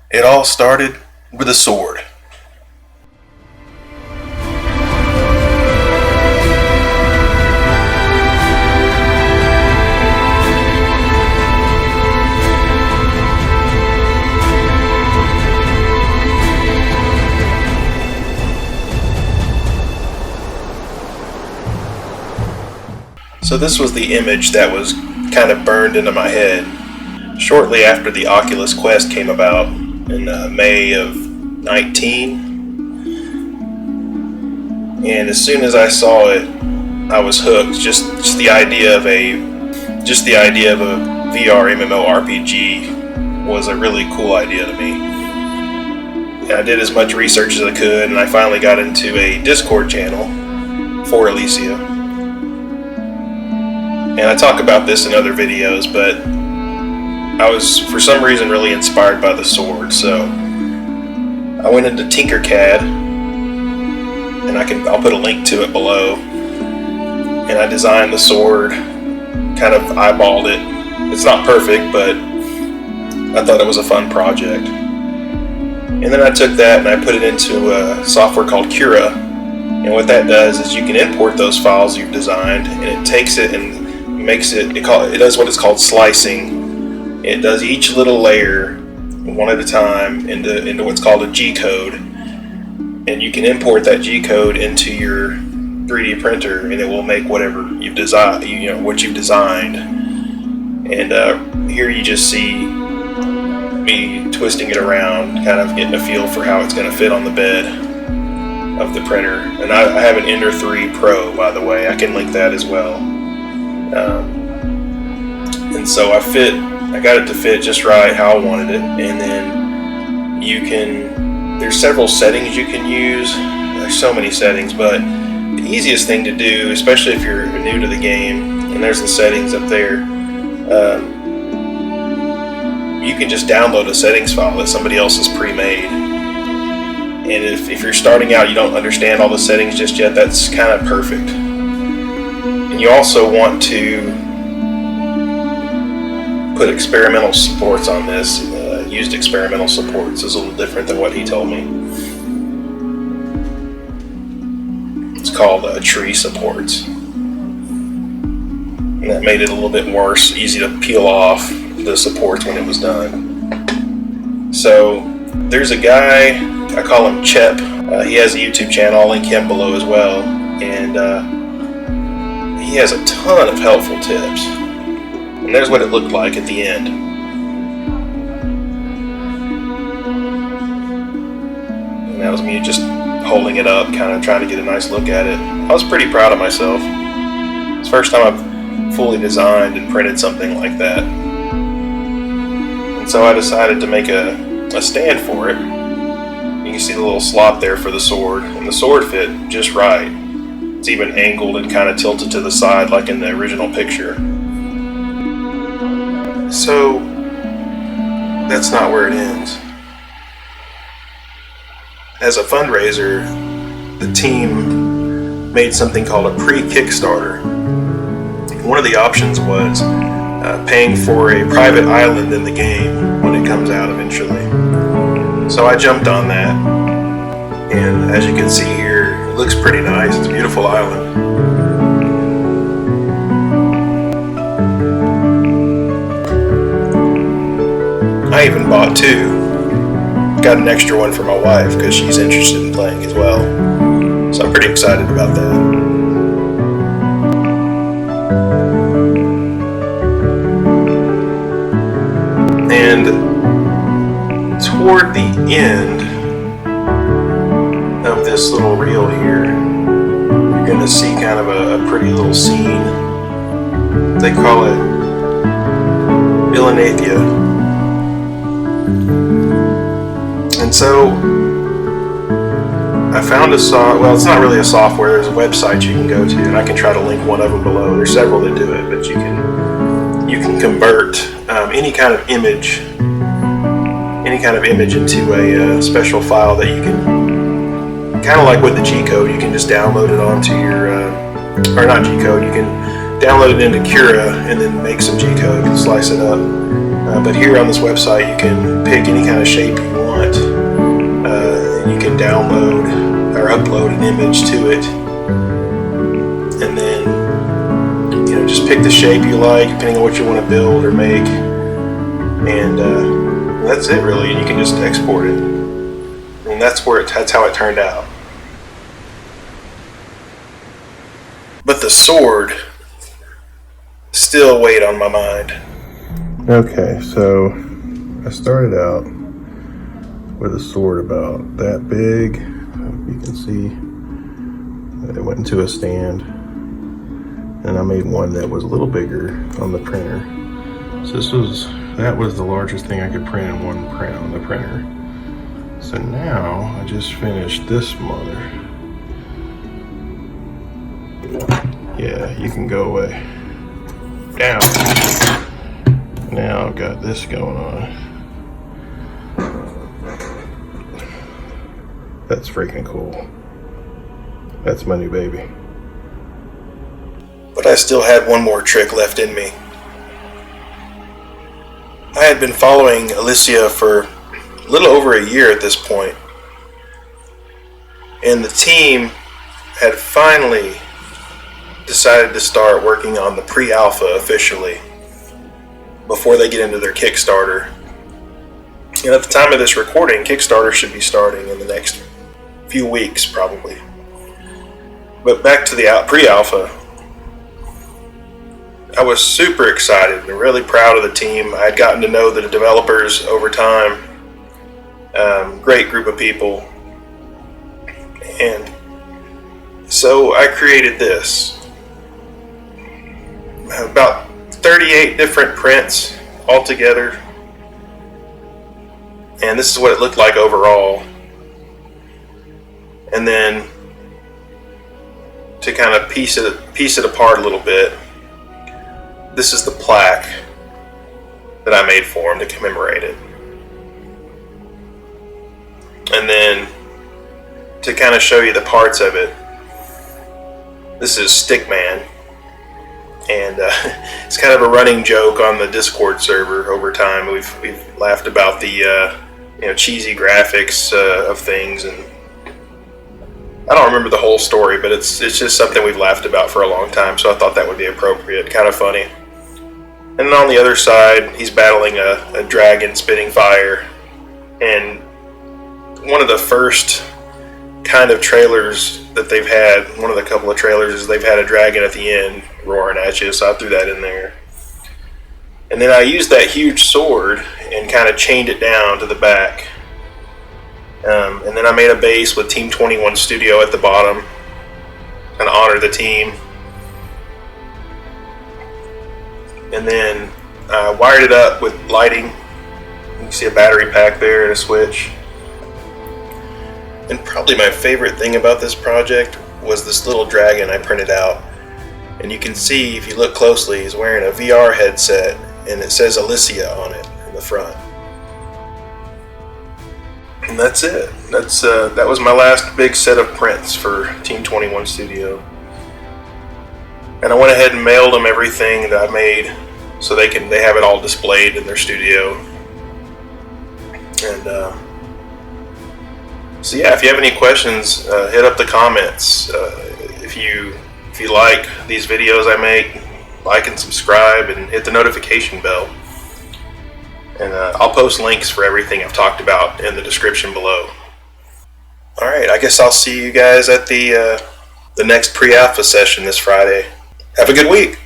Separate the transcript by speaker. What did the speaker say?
Speaker 1: It all started with a sword. So this was the image that was kind of burned into my head shortly after the Oculus Quest came about in May of 19. And as soon as I saw it, I was hooked. Just the idea of a VR MMORPG was a really cool idea to me. And I did as much research as I could, and I finally got into a Discord channel for Ilysia. And I talk about this in other videos, but I was, for some reason, really inspired by the sword. So I went into TinkerCAD, and I'll put a link to it below. And I designed the sword, kind of eyeballed it. It's not perfect, but I thought it was a fun project. And then I took that and I put it into a software called Cura. And what that does is you can import those files you've designed, and it takes it and makes it does what is called slicing. It does each little layer one at a time into what's called a G code, and you can import that G code into your 3D printer, and it will make whatever you've designed. What you've designed. And here you just see me twisting it around, kind of getting a feel for how it's going to fit on the bed of the printer. And I have an Ender 3 Pro, by the way. I can link that as well. And so I got it to fit just right how I wanted it. And then there's several settings you can use. There's so many settings, but the easiest thing to do, especially if you're new to the game, and there's the settings up there, you can just download a settings file that somebody else has pre-made. And if you're starting out, you don't understand all the settings just yet, that's kind of perfect. And you also want to put experimental supports on this. Used experimental supports is a little different than what he told me. It's called tree supports. And that made it a little bit more easy to peel off the supports when it was done. So there's a guy, I call him CHEP. He has a YouTube channel, I'll link him below as well. And he has a ton of helpful tips. And there's what it looked like at the end. And that was me just holding it up, kind of trying to get a nice look at it. I was pretty proud of myself. It's the first time I've fully designed and printed something like that. And so I decided to make a stand for it. You can see the little slot there for the sword, and the sword fit just right. It's even angled and kind of tilted to the side like in the original picture. So that's not where it ends. As a fundraiser, the team made something called a pre-Kickstarter. One of the options was paying for a private island in the game when it comes out eventually. So I jumped on that, and as you can see here, it looks pretty nice. It's a beautiful island. I even bought two. Got an extra one for my wife because she's interested in playing as well. So I'm pretty excited about that. And toward the end of this little reel here, you're going to see kind of a pretty little scene. They call it Ilysia. And so I found it's not really a software, there's a website you can go to, and I can try to link one of them below. There's several that do it, but you can convert any kind of image into a special file that you can, kind of like with the G code, you can just download it onto your, or not G code, you can download it into Cura and then make some G code, slice it up, But here on this website you can pick any kind of shape you want. You can download or upload an image to it, and then just pick the shape you like depending on what you want to build or make, and that's it really, and you can just export it, and that's how it turned out. But the sword still weighed on my mind. Okay, so I started out with a sword about that big. You can see it went into a stand, and I made one that was a little bigger on the printer. So that was the largest thing I could print in one print on the printer. So now I just finished this mother. Yeah, you can go away. Now I've got this going on. That's freaking cool. That's my new baby. But I still had one more trick left in me. I had been following Ilysia for a little over a year at this point, and the team had finally decided to start working on the pre-alpha officially before they get into their Kickstarter. And at the time of this recording, Kickstarter should be starting in the next few weeks probably. But back to the pre-alpha, I was super excited and really proud of the team. I had gotten to know the developers over time. Great group of people. And so I created this. About 38 different prints altogether. And this is what it looked like overall. And then to kind of piece it apart a little bit, this is the plaque that I made for him to commemorate it. And then to kind of show you the parts of it, this is Stickman. And it's kind of a running joke on the Discord server over time. We've laughed about the cheesy graphics of things, and I don't remember the whole story, but it's just something we've laughed about for a long time, so I thought that would be appropriate, kind of funny. And then on the other side, he's battling a dragon spitting fire, and one of the first kind of trailers that they've had, one of the couple of trailers, is they've had a dragon at the end roaring at you, so I threw that in there. And then I used that huge sword and kind of chained it down to the back. And then I made a base with Team 21 Studio at the bottom, kind of honor the team. And then I wired it up with lighting. You can see a battery pack there and a switch. And probably my favorite thing about this project was this little dragon I printed out. And you can see, if you look closely, he's wearing a VR headset, and it says Ilysia on it in the front. And that's it. That was my last big set of prints for Team 21 Studio. And I went ahead and mailed them everything that I made, so they have it all displayed in their studio. And so yeah, if you have any questions, hit up the comments. If you like these videos I make, like and subscribe and hit the notification bell. And I'll post links for everything I've talked about in the description below. Alright, I guess I'll see you guys at the next pre-alpha session this Friday. Have a good week!